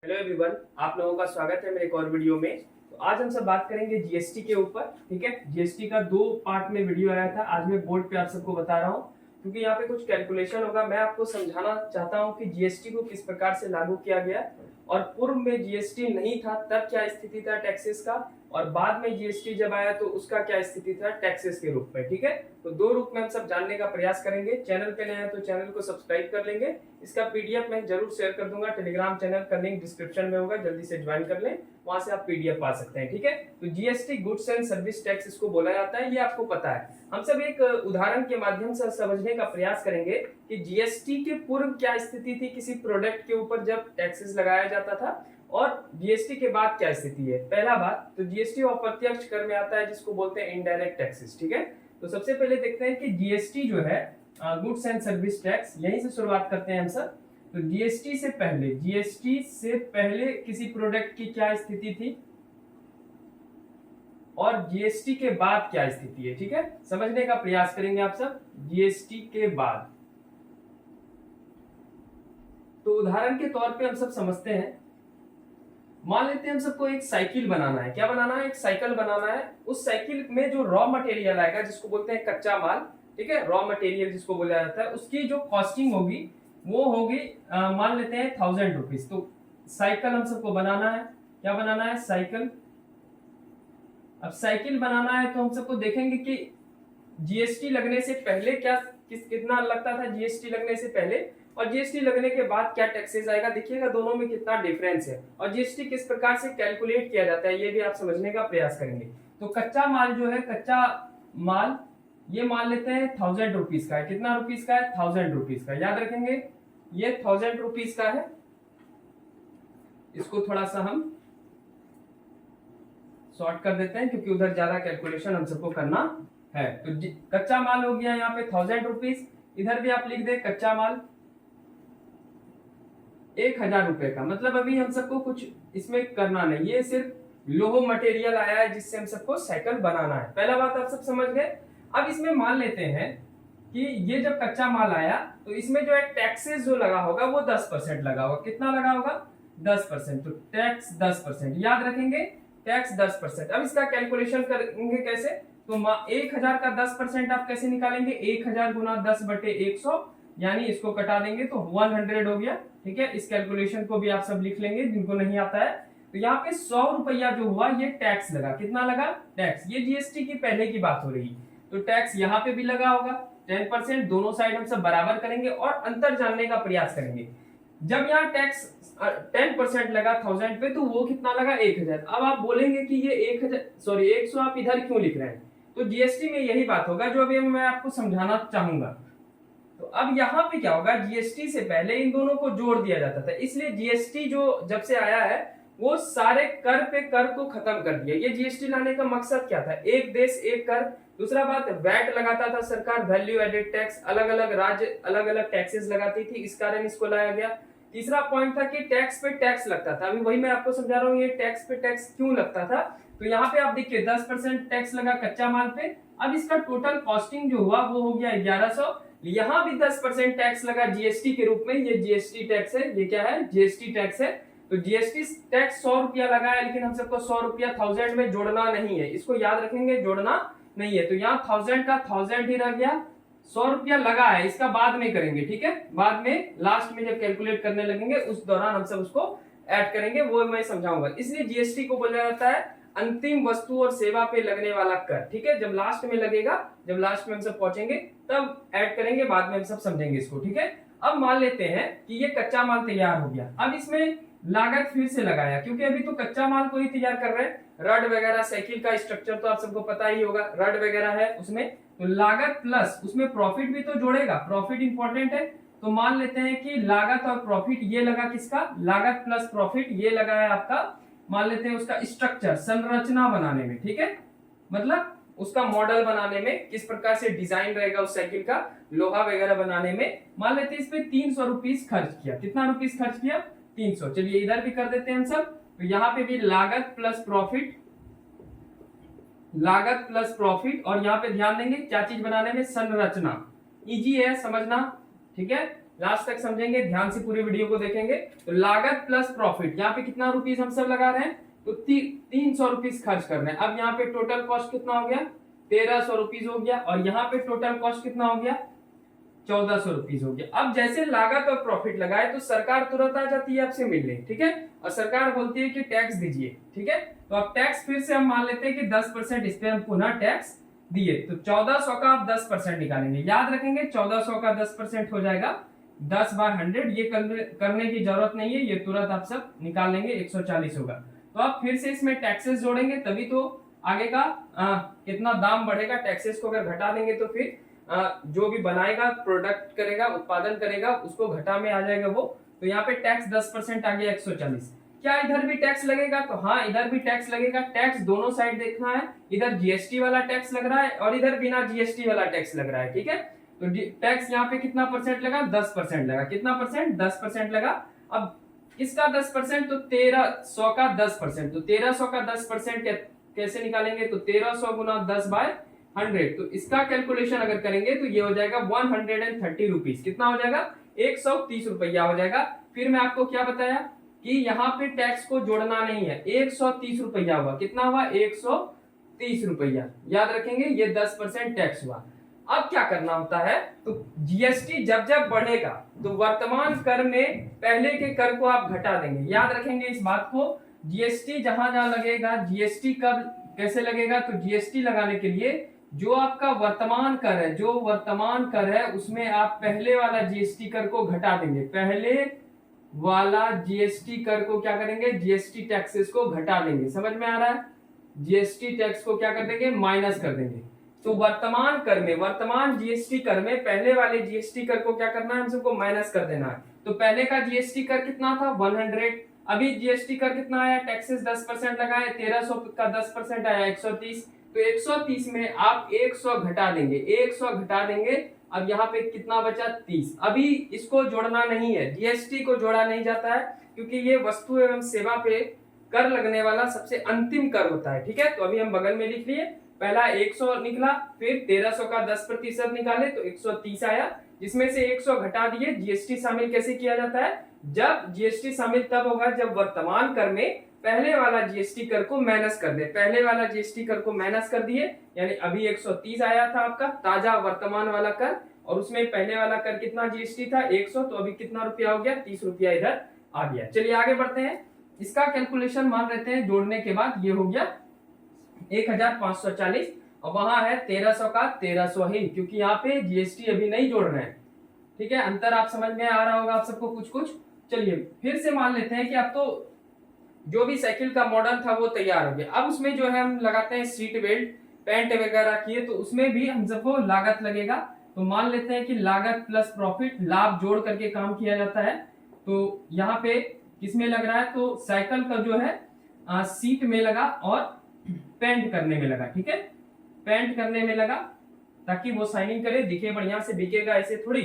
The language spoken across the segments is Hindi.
हेलो एवरीवन, आप लोगों का स्वागत है मेरे एक और वीडियो में। तो आज हम सब बात करेंगे जीएसटी के ऊपर। ठीक है, जीएसटी का 2 पार्ट में वीडियो आया था। आज मैं बोर्ड पे आप सबको बता रहा हूँ क्योंकि यहाँ पे कुछ कैलकुलेशन होगा। मैं आपको समझाना चाहता हूँ कि जीएसटी को किस प्रकार से लागू किया गया और पूर्व में जीएसटी नहीं था तब क्या स्थिति था टैक्सेस का, और बाद में जीएसटी जब आया तो उसका क्या स्थिति था टैक्सेस के रूप में। ठीक है, तो 2 रूप में हम सब जानने का प्रयास करेंगे। चैनल पे नए हैं तो चैनल को सब्सक्राइब कर लेंगे। इसका पीडीएफ मैं जरूर शेयर कर दूंगा। टेलीग्राम चैनल का लिंक डिस्क्रिप्शन में होगा, जल्दी से ज्वाइन कर लें, वहां से आप पीडीएफ पा सकते हैं। ठीक है, तो GST goods and service tax इसको बोला जाता है, ये आपको पता है। हम सब एक उदाहरण के माध्यम से समझने का प्रयास करेंगे कि जीएसटी के पूर्व क्या स्थिति थी किसी प्रोडक्ट के ऊपर जब टैक्सेस लगाया जाता था, और जीएसटी के बाद क्या स्थिति है। पहला बात तो जीएसटी अप्रत्यक्ष कर में आता है जिसको बोलते हैं इनडायरेक्ट टैक्सेस। ठीक है, तो सबसे पहले देखते हैं कि जीएसटी जो है गुड्स एंड सर्विस टैक्स, यहीं से शुरुआत करते हैं हम सब। तो जीएसटी से पहले किसी प्रोडक्ट की क्या स्थिति थी और जीएसटी के बाद क्या स्थिति है। ठीक है, समझने का प्रयास करेंगे आप सब। जीएसटी के बाद तो उदाहरण के तौर पे हम सब समझते हैं। मान लेते हैं हम सबको एक साइकिल बनाना है। क्या बनाना है? एक साइकिल बनाना है। उस साइकिल में जो रॉ मटेरियल आएगा जिसको बोलते हैं कच्चा माल, ठीक है, रॉ मटेरियल जिसको बोला जाता है, उसकी जो कॉस्टिंग होगी वो होगी मान लेते हैं 1000 रुपीज। तो साइकिल हम सबको बनाना है। क्या बनाना है? साइकिल। अब साइकिल बनाना है तो हम सबको देखेंगे कि जीएसटी लगने से पहले कितना लगता था जीएसटी लगने से पहले, और जीएसटी लगने के बाद क्या टैक्सेस आएगा। देखिएगा दोनों में कितना डिफरेंस है, और जीएसटी किस प्रकार से कैलकुलेट किया जाता है ये भी आप समझने का प्रयास करेंगे। तो कच्चा माल जो है, कच्चा माल ये मान लेते हैं 1000 रुपीज का है। कितना रुपीज का है? 1000 रुपीज का। याद रखेंगे ये 1000 रुपीज का है। इसको थोड़ा सा हम शॉर्ट कर देते हैं क्योंकि उधर ज्यादा कैलकुलेशन हम सबको करना है। तो कच्चा माल हो गया यहाँ पे 1000 रुपीज। इधर भी आप लिख दे कच्चा माल 1000 रुपए का। मतलब अभी हम सबको कुछ इसमें करना नहीं, ये सिर्फ लोहो मटेरियल आया है जिससे हम सबको साइकिल बनाना है। पहला बात आप सब समझ गए। अब इसमें मान लेते हैं कि ये जब कच्चा माल आया तो इसमें जो है टैक्सेस जो लगा होगा वो 10% लगा होगा। कितना लगा होगा? 10%। तो टैक्स 10%, याद रखेंगे, टैक्स 10%। अब इसका कैलकुलेशन करेंगे कैसे? तो 1000 का 10% आप कैसे निकालेंगे? 1000 गुना 10/100, यानी इसको कटा देंगे तो 100 हो गया। ठीक है, इस कैलकुलेशन को भी आप सब लिख लेंगे जिनको नहीं आता है। तो यहाँ पे 100 रुपया जो हुआ ये टैक्स लगा। कितना लगा? टैक्स। ये जीएसटी की पहले की बात हो रही है, तो टैक्स यहाँ पे भी लगा होगा 10%। दोनों साइड हम सब बराबर करेंगे और अंतर जानने का प्रयास करेंगे। जब यहाँ टैक्स 10% लगा 1000 पे, तो वो कितना लगा? 1000। अब आप बोलेंगे कि ये 100 आप इधर क्यों लिख रहे हैं? तो जीएसटी में यही बात होगा जो अभी मैं आपको समझाना चाहूंगा। तो अब यहाँ पे क्या होगा, जीएसटी से पहले इन दोनों को जोड़ दिया जाता था, इसलिए जीएसटी जो जब से आया है वो सारे कर पे कर को खत्म कर दिया। ये जीएसटी लाने का मकसद क्या था? एक देश एक कर। दूसरा बात, वैट लगाता था सरकार, वैल्यू एडेड टैक्स, अलग अलग राज्य अलग अलग टैक्सेस लगाती थी, इस कारण इसको लाया गया। तीसरा पॉइंट था कि टैक्स पे टैक्स लगता था। अभी वही मैं आपको समझा रहा हूँ ये टैक्स पे टैक्स क्यों लगता था। तो यहाँ पे आप देखिए 10% टैक्स लगा कच्चा माल पे। अब इसका टोटल कॉस्टिंग जो हुआ वो हो गया 1100। यहाँ भी 10% टैक्स लगा जीएसटी के रूप में। ये जीएसटी टैक्स है। ये क्या है? जीएसटी टैक्स है। तो जीएसटी टैक्स 100 रुपया लगा है, लेकिन हम सबको 100 रुपया 1000 में जोड़ना नहीं है। इसको याद रखेंगे, जोड़ना नहीं है। तो यहाँ 1000 का 1000 ही रह गया। 100 रुपया लगा है, इसका बाद में करेंगे। ठीक है, बाद में लास्ट में जब कैलकुलेट करने लगेंगे उस दौरान हम सब उसको ऐड करेंगे, वो मैं समझाऊंगा। इसलिए जीएसटी को बोला जाता है अंतिम वस्तु और सेवा पे लगने वाला कर। ठीक है, जब लास्ट में लगेगा, जब लास्ट में हम सब पहुंचेंगे तब ऐड करेंगे, बाद में हम सब समझेंगे इसको। ठीक है, अब मान लेते हैं कि ये कच्चा माल तैयार हो गया। अब इसमें लागत फिर से लगाया, क्योंकि अभी तो कच्चा माल को ही तैयार कर रहे हैं। रड वगैरह, साइकिल का स्ट्रक्चर तो आप सबको पता ही होगा, रड वगैरह है उसमें। तो लागत प्लस उसमें प्रॉफिट भी तो जोड़ेगा, प्रॉफिट इंपॉर्टेंट है। तो मान लेते हैं कि लागत और प्रॉफिट ये लगा किसका? लागत प्लस प्रॉफिट ये लगा है आपका, मान लेते हैं उसका स्ट्रक्चर, संरचना बनाने में। ठीक है, मतलब उसका मॉडल बनाने में किस प्रकार से डिजाइन रहेगा उस साइकिल का, लोहा वगैरह बनाने में। मान लेते हैं इस पे 300 रुपीज खर्च किया। कितना रुपीज खर्च किया? 300। चलिए इधर भी कर देते हैं हम सब। तो यहाँ पे भी लागत प्लस प्रॉफिट, लागत प्लस प्रॉफिट, और यहाँ पे ध्यान देंगे क्या चीज बनाने में? संरचना। इजी है समझना। ठीक है, लास्ट तक समझेंगे, ध्यान से पूरी वीडियो को देखेंगे। तो लागत प्लस प्रॉफिट, यहाँ पे कितना रुपीस हम सब लगा रहे हैं, तो 300 रुपीस खर्च कर रहे हैं। अब यहाँ पे टोटल कॉस्ट कितना हो गया, 1300 रुपीस हो गया, और यहाँ पे टोटल कॉस्ट कितना हो गया, 1400 रुपीस हो गया। अब जैसे लागत और प्रॉफिट लगाए तो सरकार तुरंत आ जाती है आपसे मिलने, ठीक है, और सरकार बोलती है कि टैक्स दीजिए, ठीक है। तो अब टैक्स फिर से हम मान लेते हैं कि 10% इस पे हम पुनः टैक्स दिए, तो 1400 का आप 10% निकालेंगे। याद रखेंगे 1400 का 10% हो जाएगा 10/100। ये करने की जरूरत नहीं है, ये तुरंत आप सब निकाल लेंगे, 140 होगा। तो आप फिर से इसमें टैक्सेस जोड़ेंगे, तभी तो आगे का कितना दाम बढ़ेगा। टैक्सेस को अगर घटा देंगे तो फिर जो भी बनाएगा, प्रोडक्ट करेगा, उत्पादन करेगा, उसको घटा में आ जाएगा वो। तो यहाँ पे टैक्स 10% आ गया 140। क्या इधर भी टैक्स लगेगा, तो हाँ इधर भी टैक्स लगेगा। टैक्स दोनों साइड देखना है, इधर जीएसटी वाला टैक्स लग रहा है और इधर बिना जीएसटी वाला टैक्स लग रहा है, ठीक है। तो टैक्स यहाँ पे कितना परसेंट लगा, 10% लगा। कितना परसेंट, 10% लगा। अब इसका 10% तो 1300 का 10%, तो 1300 का 10% कैसे निकालेंगे, तो 1300 गुना 10/100। तो इसका कैलकुलेशन अगर करेंगे तो ये हो जाएगा 130 रुपीज। कितना हो जाएगा, 130 रुपया हो जाएगा। फिर मैं आपको क्या बताया कि यहाँ पे टैक्स को जोड़ना नहीं है, 130 रुपया हुआ। कितना हुआ, 130 रुपया। याद रखेंगे ये 10% टैक्स हुआ। अब क्या करना होता है, तो जीएसटी जब जब बढ़ेगा तो वर्तमान कर में पहले के कर को आप घटा देंगे। याद रखेंगे इस बात को, जीएसटी जहां जहां लगेगा, जीएसटी कब कैसे लगेगा, तो जीएसटी लगाने के लिए जो आपका वर्तमान कर है, जो वर्तमान कर है उसमें आप पहले वाला जीएसटी कर को घटा देंगे। पहले वाला जीएसटी कर को क्या करेंगे, जीएसटी टैक्सेस को घटा देंगे। समझ में आ रहा है, जीएसटी टैक्स को क्या कर देंगे, माइनस कर देंगे। तो वर्तमान कर में, वर्तमान जीएसटी कर में पहले वाले जीएसटी कर को क्या करना है, हम सबको माइनस कर देना है। तो पहले का जीएसटी कर कितना था, 100। अभी जीएसटी कर कितना आया, टैक्सेस 10% लगाए, 1300 का 10% आया 130। तो 130 में आप 100 घटा देंगे, 100 घटा देंगे। अब यहाँ पे कितना बचा, 30। अभी इसको जोड़ना नहीं है, जीएसटी को जोड़ा नहीं जाता है, क्योंकि ये वस्तु एवं सेवा पे कर लगने वाला सबसे अंतिम कर होता है, ठीक है। तो अभी हम बगल में लिख लिए, पहला 100 निकला, फिर 1300 का 10% निकाले तो 130 आया, जिसमें से 100 घटा दिए। जीएसटी शामिल कैसे किया जाता है, जब जीएसटी शामिल तब होगा जब वर्तमान कर में पहले वाला जीएसटी कर को माइनस कर दे। पहले वाला जीएसटी कर को माइनस कर दिए, यानी अभी 130 आया था आपका ताजा वर्तमान वाला कर, और उसमें पहले वाला कर कितना जीएसटी था, 100। तो अभी कितना रुपया हो गया, 30 रुपया इधर आ गया। चलिए आगे बढ़ते हैं। इसका कैलकुलेशन मान लेते हैं, जोड़ने के बाद ये हो गया 1540, और वहां है 1300 का 1300 ही, क्योंकि यहाँ पे जीएसटी अभी नहीं जोड़ रहे हैं, ठीक है। अंतर आप समझ में आ रहा होगा आप सबको कुछ कुछ। चलिए फिर से मान लेते हैं कि अब तो जो भी साइकिल का मॉडल था वो तैयार हो गया। अब उसमें जो है हम लगाते हैं सीट बेल्ट, पैंट वगैरह किए, तो उसमें भी हम सबको लागत लगेगा। तो मान लेते हैं कि लागत प्लस प्रॉफिट, लाभ जोड़ करके काम किया जाता है। तो यहाँ पे किसमें लग रहा है, तो साइकिल का जो है सीट में लगा और पेंट करने में लगा, ठीक है, पेंट करने में लगा ताकि वो शाइनिंग करे, दिखे बढ़िया से, बिकेगा ऐसे थोड़ी।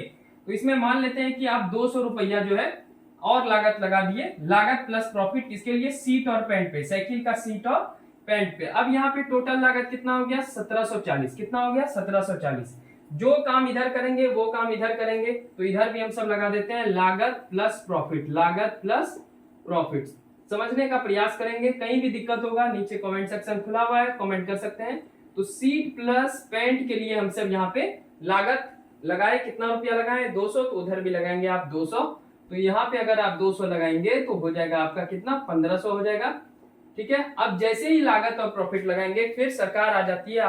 तो इसमें मान लेते हैं कि आप 200 रुपया जो है और लागत लगा दिए, लागत प्लस प्रॉफिट किसके लिए, सीट और पेंट पे, साइकिल का सीट और पेंट पे। अब यहाँ पे टोटल लागत कितना हो गया, 1740। कितना हो गया, 1740। जो काम इधर करेंगे वो काम इधर करेंगे, तो इधर भी हम सब लगा देते हैं लागत प्लस प्रॉफिट, लागत प्लस प्रॉफिट। समझने का प्रयास करेंगे, कहीं भी दिक्कत होगा नीचे कमेंट सेक्शन खुला हुआ है, कमेंट कर सकते हैं। तो सीट प्लस पेंट के लिए हम सब यहाँ पे लागत लगाए, कितना रुपया लगाए, 200। तो उधर भी लगाएंगे आप 200। तो यहाँ पे अगर आप 200 लगाएंगे तो हो जाएगा आपका कितना, 1500 हो जाएगा, ठीक है। अब जैसे ही लागत और प्रॉफिट लगाएंगे फिर सरकार आ जाती है,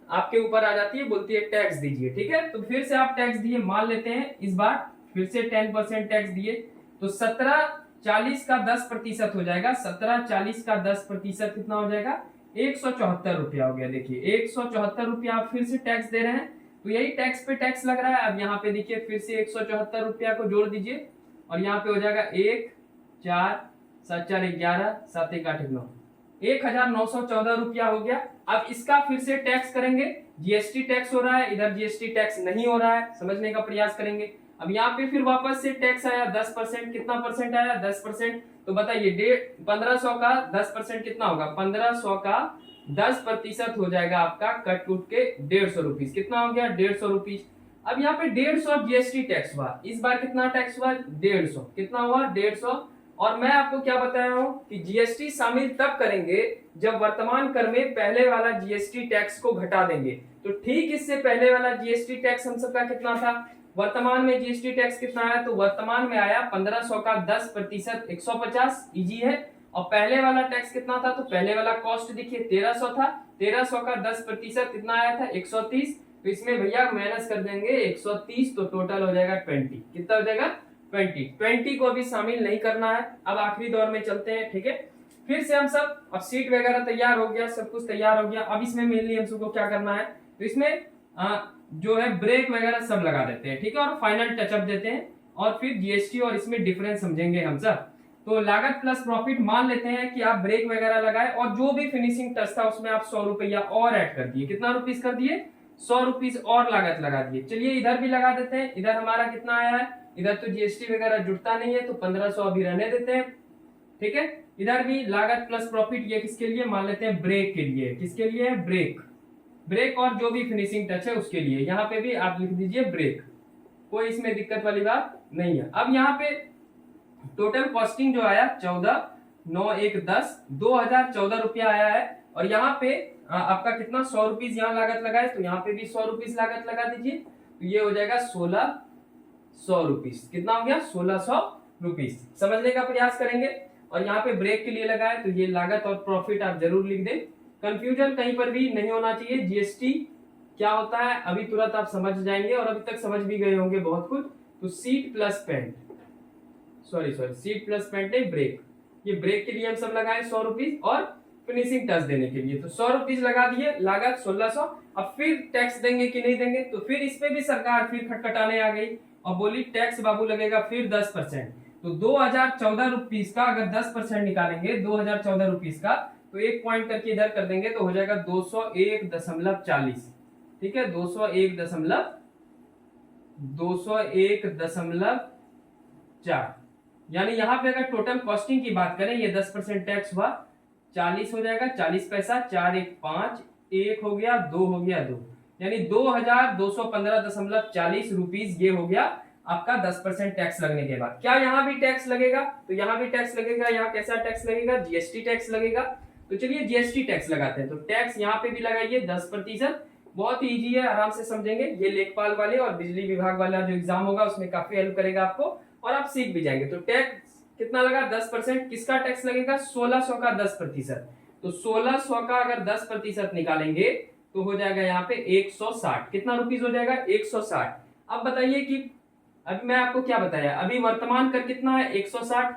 आपके ऊपर आ जाती है, बोलती है टैक्स दीजिए, ठीक है। तो फिर से आप टैक्स दिए, मान लेते हैं इस बार फिर से 10% टैक्स दिए, तो 1740 का 10% हो जाएगा। 1740 का 10% कितना हो जाएगा, 174 रुपया हो गया। देखिए 174 रुपया आप फिर से टैक्स दे रहे हैं, तो यही टैक्स पे टैक्स लग रहा है। अब यहाँ पे देखिए फिर से 174 रुपया को जोड़ दीजिए, और यहाँ पे हो जाएगा 1 4 7 4 11 7 1 8 9, 1914 रुपया हो गया। अब इसका फिर से टैक्स करेंगे, जीएसटी टैक्स हो रहा है, इधर जीएसटी टैक्स नहीं हो रहा है, समझने का प्रयास करेंगे। अब यहाँ पे फिर वापस से टैक्स आया 10%, कितना परसेंट आया, 10%। तो बताइए 1500 का 10% कितना होगा, 1500 का 10% हो जाएगा आपका कट कूट के 150 रुपीज। कितना हो गया, 150 रुपीज। अब यहाँ पे 150 जीएसटी टैक्स हुआ, इस बार कितना टैक्स हुआ 150, कितना हुआ 150। और मैं आपको क्या बताया हूं कि जीएसटी शामिल तब करेंगे जब वर्तमान कर में पहले वाला जीएसटी टैक्स को घटा देंगे। तो ठीक इससे पहले वाला जीएसटी टैक्स हम सबका कितना था, वर्तमान में जीएसटी टैक्स कितना आया, तो वर्तमान में आया 1500 का 10% 150, इजी है। और पहले वाला टैक्स कितना था, तो पहले वाला कॉस्ट देखिए 1300 था, 1300 का 10% कितना आया था 130। तो इसमें भैया माइनस कर देंगे 130, तो टोटल हो जाएगा 20, कितना हो जाएगा 20 को अभी शामिल नहीं करना है। अब आखिरी दौर में चलते हैं, ठीक है। फिर से हम सब, अब सीट वगैरह तैयार हो गया, सब कुछ तैयार हो गया। अब इसमें मेनली हम सबको क्या करना है, तो इसमें जो है ब्रेक वगैरह सब लगा देते हैं, ठीक है, और फाइनल टचअप देते हैं और फिर जीएसटी और इसमें डिफरेंस समझेंगे हम सब। तो लागत प्लस प्रॉफिट मान लेते हैं कि आप ब्रेक वगैरह लगाए और जो भी फिनिशिंग टच था उसमें आप 100 रुपया और ऐड कर दिए, कितना रुपीस कर दिए 100 रुपीस और लागत लगा दिए। चलिए इधर भी लगा देते हैं, इधर हमारा कितना आया है, इधर तो जीएसटी वगैरह जुड़ता नहीं है तो 1500 अभी रहने देते हैं, ठीक है। इधर भी लागत प्लस प्रॉफिट, ये किसके लिए मान लेते हैं ब्रेक के लिए, किसके लिए ब्रेक, ब्रेक और जो भी फिनिशिंग टच है उसके लिए। यहाँ पे भी आप लिख दीजिए ब्रेक, कोई इसमें दिक्कत वाली बात नहीं है। अब यहाँ पे टोटल कॉस्टिंग जो आया 14,9,1,10 2014 रुपया आया है। और यहाँ पे आपका कितना 100 रुपीज यहाँ लागत लगाए, तो यहाँ पे भी 100 रुपीज लागत लगा दीजिए, तो ये हो जाएगा 1600 रुपीज, कितना हो गया 1600 रुपीज। समझने का प्रयास करेंगे। और यहाँ पे ब्रेक के लिए लगाए तो ये लागत और प्रॉफिट आप जरूर लिख दें, कंफ्यूजन कहीं पर भी नहीं होना चाहिए। जीएसटी क्या होता है अभी तुरंत आप समझ जाएंगे और अभी तक समझ भी गए होंगे बहुत कुछ। तो seat plus paint, sorry seat plus paint है ब्रेक, ये ब्रेक के लिए हम सब लगाए 100 रुपीज और फिनिशिंग टच देने के लिए, तो 100 रुपीज लगा दिए, लागत 1600। अब फिर टैक्स देंगे कि नहीं देंगे, तो फिर इसमें भी सरकार फिर खटखटाने आ गई और बोली टैक्स बाबू लगेगा फिर 10%। तो 2014 रुपीज का अगर 10% निकालेंगे 2014 रुपीज का, तो एक पॉइंट करके इधर कर देंगे तो हो जाएगा 201.40, ठीक है 201.4। यानी यहाँ पे अगर टोटल कॉस्टिंग की बात करें, ये 10% टैक्स हुआ 40 हो जाएगा, 40 पैसा, 4 1 5, 1 हो गया, 2 हो गया 2, यानी 2215.40 रुपीज ये हो गया आपका 10% टैक्स लगने के बाद। क्या यहाँ भी टैक्स लगेगा, तो यहाँ भी टैक्स लगेगा। यहाँ कैसा टैक्स लगेगा, जीएसटी टैक्स लगेगा। तो चलिए जीएसटी टैक्स लगाते हैं, तो टैक्स यहाँ पे भी लगाइए 10%, बहुत ही इजी है, आराम से समझेंगे। ये लेखपाल वाले और बिजली विभाग वाला जो एग्जाम होगा उसमें काफी हेल्प करेगा आपको और आप सीख भी जाएंगे। तो टैक्स कितना लगा 10%, किसका टैक्स लगेगा 1600 का 10%। तो 1600 का अगर 10% निकालेंगे तो हो जाएगा यहाँ पे 160, कितना रुपीस हो जाएगा 160। अब बताइए कि अभी मैं आपको क्या बताया, अभी वर्तमान कर कितना है 160,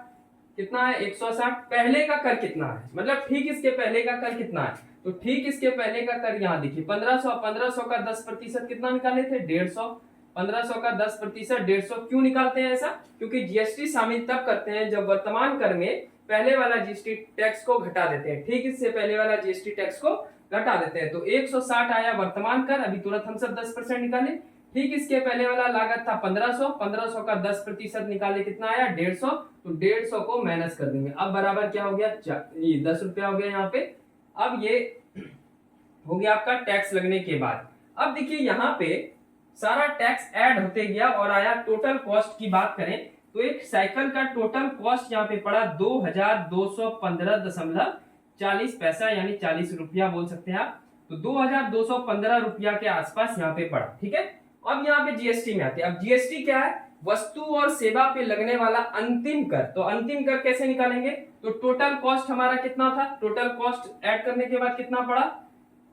कितना है 160, पहले का कर कितना है, मतलब ठीक इसके पहले का कर कितना है, तो ठीक इसके पहले का कर यहाँ देखिए 1500, 1500 का 10% कितना निकाले थे 150, 1500 का 10% 150। क्यों निकालते हैं ऐसा, क्योंकि जीएसटी शामिल तब करते हैं जब वर्तमान कर में पहले वाला जीएसटी टैक्स को घटा देते हैं, ठीक इससे पहले वाला जीएसटी टैक्स को घटा देते हैं। तो 160 आया वर्तमान कर, अभी तुरंत हम सब 10% निकाले। ठीक इसके पहले वाला लागत था 1500, 1500 का 10% निकाले कितना आया 150, तो 150 को माइनस कर देंगे। अब बराबर क्या हो गया 10 रुपया हो गया यहाँ पे। अब ये हो गया आपका टैक्स लगने के बाद। अब देखिए यहाँ पे सारा टैक्स ऐड होते गया और आया टोटल कॉस्ट की बात करें तो एक साइकिल का टोटल कॉस्ट यहाँ पे पड़ा 2215.40 पैसा, यानी 40 रुपया बोल सकते हैं आप। तो 2215 रुपया के आसपास यहाँ पे पड़ा, ठीक है। अब यहाँ पे जीएसटी में आते हैं। अब जीएसटी क्या है, वस्तु और सेवा पे लगने वाला अंतिम कर। तो अंतिम कर कैसे निकालेंगे, तो टोटल कॉस्ट हमारा कितना था, टोटल कॉस्ट ऐड करने के बाद कितना पड़ा,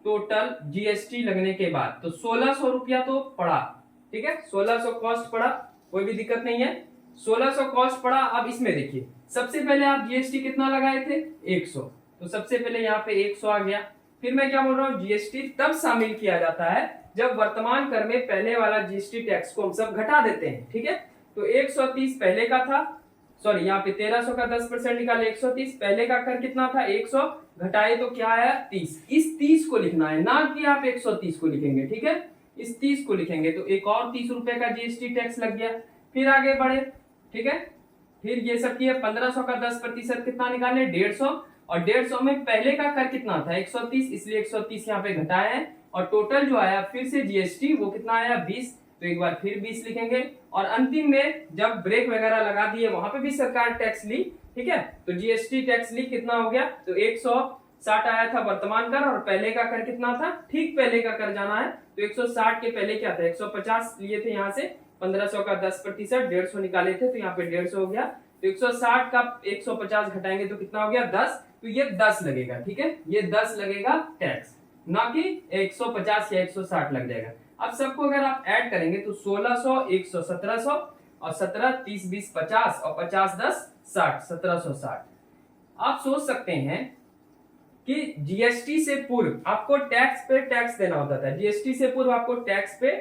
टोटल जीएसटी लगने के बाद तो 1600 रुपया तो पड़ा, ठीक है 1600 कॉस्ट पड़ा, कोई भी दिक्कत नहीं है, 1600 कॉस्ट पड़ा। अब इसमें देखिए सबसे पहले आप जीएसटी कितना लगाए थे 100, तो सबसे पहले यहाँ पे 100 आ गया। फिर मैं क्या बोल रहा हूँ, जीएसटी तब शामिल किया जाता है जब वर्तमान कर में पहले वाला जीएसटी टैक्स को हम सब घटा देते हैं, ठीक है। तो 130 पहले का था, सॉरी यहाँ पे 1300 का 10% निकाले 130, पहले का कर कितना था 100, घटाए तो क्या आया 30। इस 30 को लिखना है, ना कि आप 130 को लिखेंगे, ठीक है, इस 30 को लिखेंगे। तो एक और 30 रुपए का जीएसटी टैक्स लग गया। फिर आगे बढ़े, ठीक है, फिर ये सब किया 1500 का 10% कितना निकाले 150, और 150 में पहले का कर कितना था 130, इसलिए 130 यहाँ पे घटाया है। और टोटल जो आया फिर से जीएसटी वो कितना आया 20, तो एक बार फिर 20 लिखेंगे, और अंतिम में जब ब्रेक वगैरह लगा दिए वहां पे भी सरकार टैक्स ली, ठीक है, तो जीएसटी टैक्स ली, कितना हो गया, तो 160 आया था वर्तमान कर, और पहले का कर कितना था, ठीक पहले का कर जाना है, तो 160 के पहले क्या था, 150 लिए थे, यहाँ से 1500 का 10%, 150 निकाले थे, तो यहाँ पे 150 हो गया, तो 160 का 150 घटाएंगे तो कितना हो गया, 10, तो ये 10 लगेगा, ठीक है, ये 10 लगेगा टैक्स, ना कि 150 या 160 लग जाएगा। अब सबको अगर आप ऐड करेंगे तो 1600, 100, 1700, और 17, 30, 20, 50, और 50, 10, 60, 1760। आप सोच सकते हैं कि जीएसटी से पूर्व आपको टैक्स पे टैक्स देना होता था, जीएसटी से पूर्व आपको टैक्स पे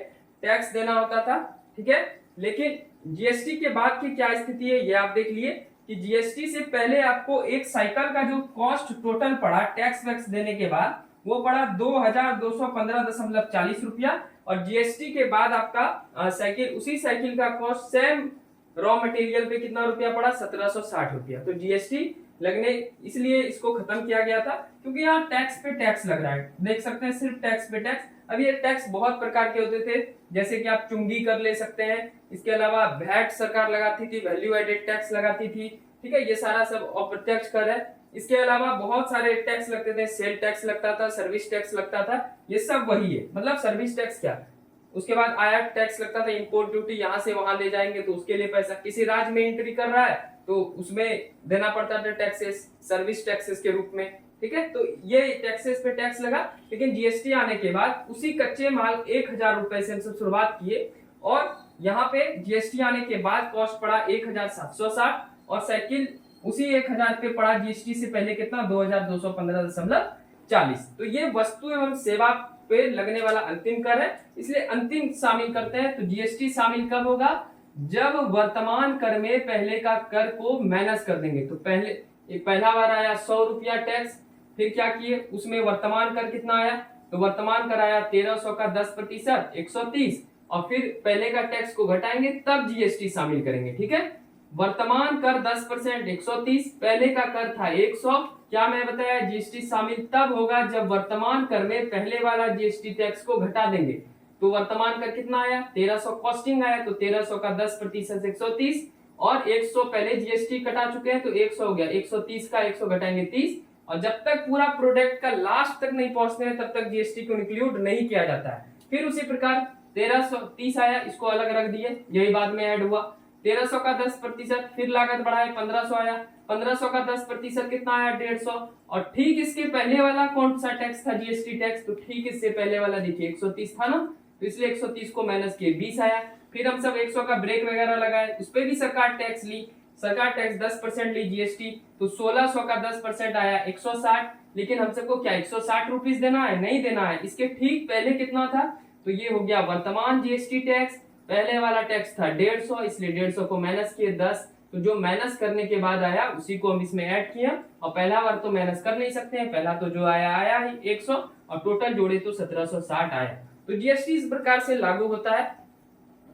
टैक्स देना होता था, ठीक है, लेकिन जीएसटी के बाद की क्या स्थिति है ये आप देख लिए कि जीएसटी से पहले आपको एक साइकिल का जो कॉस्ट टोटल पड़ा टैक्स वैक्स देने के बाद वो पड़ा 2215.40 रुपया, और जीएसटी के बाद आपका साइकिल, उसी साइकिल का कॉस्ट सेम रॉ मटेरियल पे कितना रुपया पड़ा, 1760 रुपया। तो जीएसटी लगने इसलिए इसको खत्म किया गया था क्योंकि यहाँ टैक्स पे टैक्स लग रहा है, देख सकते हैं सिर्फ टैक्स पे टैक्स। अब ये टैक्स बहुत प्रकार के होते थे, जैसे कि आप चुंगी कर ले सकते हैं, इसके अलावा वैट सरकार लगाती थी, वैल्यू एडेड टैक्स लगाती थी, ठीक है, ये सारा सब अप्रत्यक्ष कर है। इसके अलावा बहुत सारे टैक्स लगते थे, सेल टैक्स लगता था, सर्विस टैक्स लगता था, ये सब वही है, मतलब सर्विस टैक्स क्या, उसके बाद आयात टैक्स लगता था, इंपोर्ट ड्यूटी यहाँ से वहां ले जाएंगे तो उसके लिए पैसा, किसी राज्य में एंट्री कर रहा है तो उसमें देना पड़ता था टैक्सेस, सर्विस टैक्सेस के रूप में, ठीक है, तो ये टैक्सेस पे टैक्स लगा। लेकिन जीएसटी आने के बाद उसी कच्चे माल 1000 रुपए से हम सब शुरुआत किए, और यहाँ पे जीएसटी आने के बाद कॉस्ट पड़ा 1760, और साइकिल उसी 1000 पे पड़ा जीएसटी से पहले कितना, 2215.40। तो ये वस्तु एवं सेवा पे लगने वाला अंतिम कर है, इसलिए अंतिम शामिल करते हैं। तो जीएसटी शामिल कब होगा, जब वर्तमान कर में पहले का कर को माइनस कर देंगे। तो पहला बार आया 100 रुपया टैक्स, फिर क्या किए, उसमें वर्तमान कर कितना आया, तो वर्तमान कर आया 1300 का 10%, 130, और फिर पहले का टैक्स को घटाएंगे तब जीएसटी शामिल करेंगे, ठीक है। वर्तमान कर 10%, 130, पहले का कर था 100, क्या मैं बताया, जीएसटी शामिल तब होगा जब वर्तमान कर में पहले वाला जीएसटी टैक्स को घटा देंगे। तो वर्तमान कर कितना आया, 1300 कॉस्टिंग आया, तो 1300 का 10% 130, और 100 पहले जीएसटी कटा चुके हैं तो 100 हो गया, 130 का 100 घटाएंगे 30, और जब तक पूरा प्रोडक्ट का लास्ट तक नहीं पहुंचते हैं तब तक जीएसटी को इंक्लूड नहीं किया जाता है। फिर उसी प्रकार 1330 आया, इसको अलग रख दिए, यही बाद में ऐड हुआ। 1300 का 10%, फिर लागत बढ़ाए 1500 आया, 1500 का 10% कितना आया, 150, और ठीक इसके पहले वाला कौन सा टैक्स था, जीएसटी टैक्स, तो ठीक इससे पहले वाला देखिए 130 था ना, तो इसलिए 130 को माइनस किए 20 आया। फिर हम सब 100 का ब्रेक वगैरह लगाए, उस पर भी सरकार टैक्स ली, सरकार टैक्स 10% ली जीएसटी, तो 1600 का 10% आया 160, लेकिन हम सबको क्या 160 रुपीज देना है, नहीं देना है, इसके ठीक पहले कितना था, तो ये हो गया वर्तमान जीएसटी टैक्स, पहले वाला टैक्स था 150, इसलिए 150 को माइनस किए 10, तो जो माइनस करने के बाद आया उसी को हम इसमें ऐड किया, और पहला बार तो माइनस कर नहीं सकते हैं, पहला तो जो आया आया ही 100, और टोटल जोड़े तो 1760 आया। तो जीएसटी इस प्रकार से लागू होता है।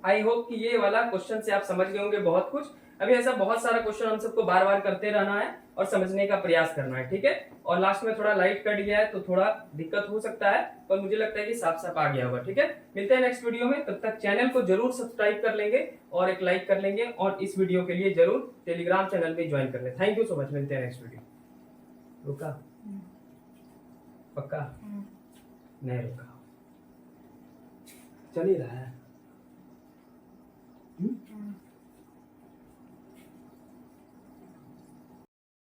आई होप कि ये वाला क्वेश्चन से आप समझ गए होंगे बहुत कुछ। अभी ऐसा बहुत सारा क्वेश्चन हम सबको बार बार करते रहना है और समझने का प्रयास करना है, ठीक है। और लास्ट में थोड़ा लाइट कट गया है तो थोड़ा दिक्कत हो सकता है, पर मुझे लगता है कि साफ साफ आ गया होगा, ठीक है। मिलते हैं नेक्स्ट वीडियो में, तब तक चैनल को जरूर सब्सक्राइब कर लेंगे और एक लाइक कर लेंगे, और इस वीडियो के लिए जरूर टेलीग्राम चैनल पे ज्वाइन कर लें। थैंक यू सो मच, मिलते हैं नेक्स्ट वीडियो। रुका पक्का नहीं रुका, चल ही रहा है।